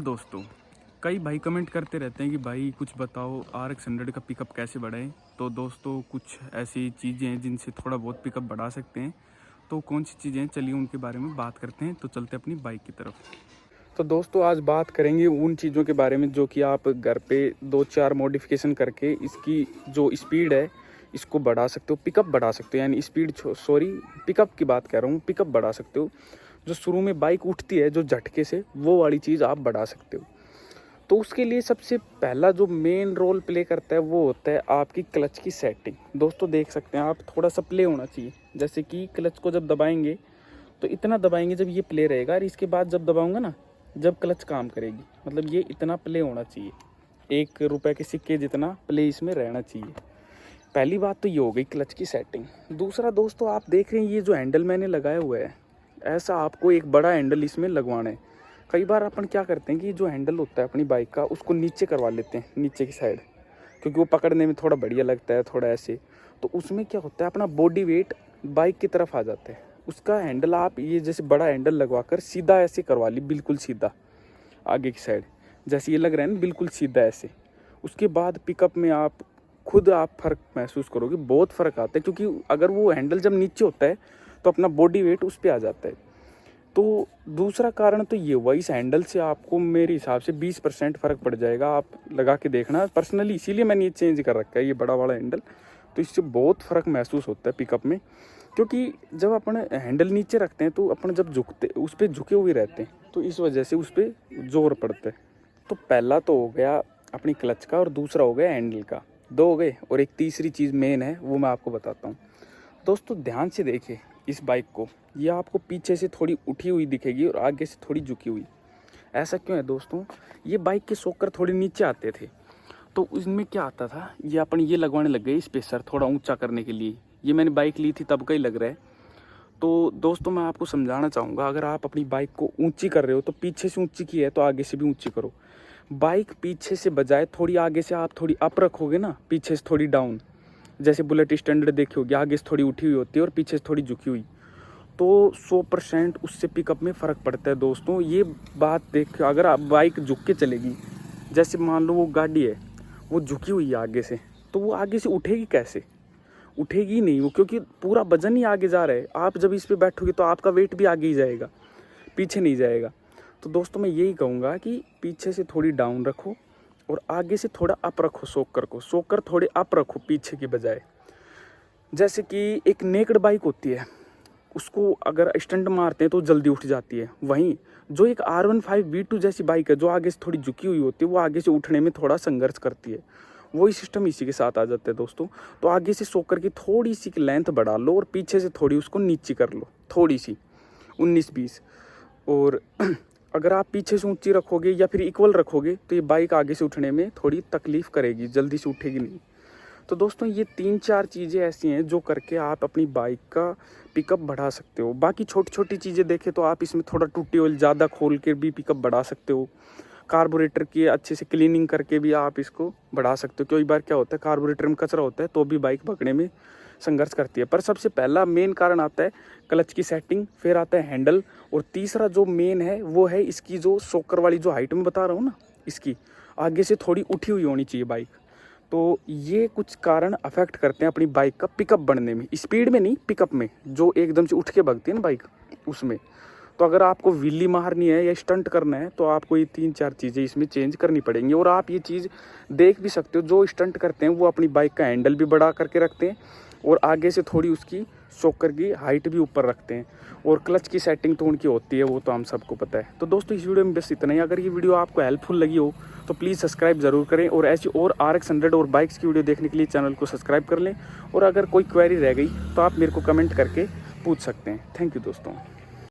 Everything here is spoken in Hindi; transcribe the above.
दोस्तों, कई भाई कमेंट करते रहते हैं कि भाई कुछ बताओ RX 100 का पिकअप कैसे बढ़ाएं। तो दोस्तों, कुछ ऐसी चीज़ें हैं जिनसे थोड़ा बहुत पिकअप बढ़ा सकते हैं। तो कौन सी चीज़ें हैं, चलिए उनके बारे में बात करते हैं। तो चलते अपनी बाइक की तरफ। तो दोस्तों, आज बात करेंगे उन चीज़ों के बारे में जो कि आप घर पे 2-4 मॉडिफिकेशन करके इसकी जो स्पीड है इसको बढ़ा सकते हो, पिकअप बढ़ा सकते हो। यानी स्पीड पिकअप की बात कर रहा हूँ, पिकअप बढ़ा सकते हो। जो शुरू में बाइक उठती है जो झटके से, वो वाली चीज़ आप बढ़ा सकते हो। तो उसके लिए सबसे पहला जो मेन रोल प्ले करता है वो होता है आपकी क्लच की सेटिंग। दोस्तों देख सकते हैं आप, थोड़ा सा प्ले होना चाहिए। जैसे कि क्लच को जब दबाएंगे तो इतना दबाएंगे जब ये प्ले रहेगा, और इसके बाद जब दबाऊंगा ना, जब क्लच काम करेगी, मतलब ये इतना प्ले होना चाहिए। 1 रुपए के सिक्के जितना प्ले इसमें रहना चाहिए। पहली बात तो ये हो गई क्लच की सेटिंग। दूसरा दोस्तों, आप देख रहे हैं ये जो हैंडल मैंने लगाया हुआ है, ऐसा आपको एक बड़ा हैंडल इसमें लगवाना है। कई बार अपन क्या करते हैं कि जो हैंडल होता है अपनी बाइक का, उसको नीचे करवा लेते हैं, नीचे की साइड, क्योंकि वो पकड़ने में थोड़ा बढ़िया लगता है, थोड़ा ऐसे। तो उसमें क्या होता है, अपना बॉडी वेट बाइक की तरफ आ जाता है। उसका हैंडल आप ये जैसे बड़ा हैंडल लगवा कर सीधा ऐसे करवा ली, बिल्कुल सीधा आगे की साइड, जैसे ये लग रहा है ना, बिल्कुल सीधा ऐसे। उसके बाद पिकअप में आप खुद फ़र्क महसूस करोगे, बहुत फ़र्क आता है। क्योंकि अगर वो हैंडल जब नीचे होता है तो अपना बॉडी वेट उस पर आ जाता है। तो दूसरा कारण तो ये हुआ, इस हैंडल से आपको मेरे हिसाब से 20% फ़र्क पड़ जाएगा। आप लगा के देखना पर्सनली, इसीलिए मैंने ये चेंज कर रखा है, ये बड़ा वाला हैंडल। तो इससे बहुत फ़र्क महसूस होता है पिकअप में। क्योंकि जब अपन हैंडल नीचे रखते हैं तो अपन जब झुकते, उस पर झुके हुए रहते हैं, तो इस वजह से उस पर जोर पड़ता है। तो पहला तो हो गया अपनी क्लच का, और दूसरा हो गया हैंडल का। 2 हो गए, और एक तीसरी चीज़ मेन है, वो मैं आपको बताता हूँ। दोस्तों ध्यान से देखिए इस बाइक को, ये आपको पीछे से थोड़ी उठी हुई दिखेगी और आगे से थोड़ी झुकी हुई। ऐसा क्यों है दोस्तों? ये बाइक के शॉकर थोड़े नीचे आते थे, तो उसमें क्या आता था, ये अपन ये लगवाने लग गए स्पेसर थोड़ा ऊंचा करने के लिए। ये मैंने बाइक ली थी तब का ही लग रहा है। तो दोस्तों मैं आपको समझाना चाहूँगा, अगर आप अपनी बाइक को ऊंची कर रहे हो तो पीछे से ऊंची की है तो आगे से भी ऊंची करो। बाइक पीछे से बजाय थोड़ी आगे से आप थोड़ी अप रखोगे ना, पीछे से थोड़ी डाउन। जैसे बुलेट स्टैंडर्ड देखी होगी, आगे से थोड़ी उठी हुई होती है और पीछे से थोड़ी झुकी हुई, तो 100% उससे पिकअप में फ़र्क पड़ता है। दोस्तों ये बात देख, अगर आप बाइक झुक के चलेगी, जैसे मान लो वो गाड़ी है वो झुकी हुई है आगे से, तो वो आगे से उठेगी कैसे? उठेगी नहीं वो, क्योंकि पूरा वजन ही आगे जा रहा है। आप जब इस पर बैठोगे तो आपका वेट भी आगे ही जाएगा, पीछे नहीं जाएगा। तो दोस्तों मैं यही कहूँगा कि पीछे से थोड़ी डाउन रखो और आगे से थोड़ा अप रखो। शॉकर थोड़े अप रखो पीछे की बजाय। जैसे कि एक नेकड बाइक होती है, उसको अगर स्टंट मारते हैं तो जल्दी उठ जाती है। वहीं जो एक R15 V2 जैसी बाइक है, जो आगे से थोड़ी झुकी हुई होती है, वो आगे से उठने में थोड़ा संघर्ष करती है। वही सिस्टम इसी के साथ आ जाता है दोस्तों। तो आगे से शॉकर की थोड़ी सी लेंथ बढ़ा लो और पीछे से थोड़ी उसको नीचे कर लो, थोड़ी सी 19-20। और अगर आप पीछे से ऊंची रखोगे या फिर इक्वल रखोगे तो ये बाइक आगे से उठने में थोड़ी तकलीफ़ करेगी, जल्दी से उठेगी नहीं। तो दोस्तों ये 3-4 चीज़ें ऐसी हैं जो करके आप अपनी बाइक का पिकअप बढ़ा सकते हो। बाकी छोटी छोटी चीज़ें देखें तो आप इसमें थोड़ा टूटी ऑयल ज़्यादा खोल के भी पिकअप बढ़ा सकते हो। कार्बोरेटर की अच्छे से क्लीनिंग करके भी आप इसको बढ़ा सकते हो। कई बार क्या होता है, कार्बोरेटर में कचरा होता है तो भी बाइक पकड़ने में संघर्ष करती है। पर सबसे पहला मेन कारण आता है क्लच की सेटिंग, फिर आता है हैंडल, और तीसरा जो मेन है वो है इसकी जो शॉकर वाली जो हाइट में बता रहा हूँ ना, इसकी आगे से थोड़ी उठी हुई होनी चाहिए बाइक। तो ये कुछ कारण अफेक्ट करते हैं अपनी बाइक का पिकअप बढ़ने में, स्पीड में नहीं, पिकअप में। जो एकदम से उठ के भागती है ना बाइक, उसमें। तो अगर आपको व्हीली मारनी है या स्टंट करना है तो आपको ये 3-4 चीज़ें इसमें चेंज करनी पड़ेंगी। और आप ये चीज़ देख भी सकते हो, जो स्टंट करते हैं वो अपनी बाइक का हैंडल भी बड़ा करके रखते हैं और आगे से थोड़ी उसकी शॉकर की हाइट भी ऊपर रखते हैं। और क्लच की सेटिंग तो उनकी होती है, वो तो हम सबको पता है। तो दोस्तों इस वीडियो में बस इतना ही। अगर ये वीडियो आपको हेल्पफुल लगी हो तो प्लीज़ सब्सक्राइब ज़रूर करें, और ऐसी और RX 100 और बाइक्स की वीडियो देखने के लिए चैनल को सब्सक्राइब कर लें। और अगर कोई क्वेरी रह गई तो आप मेरे को कमेंट करके पूछ सकते हैं। थैंक यू दोस्तों।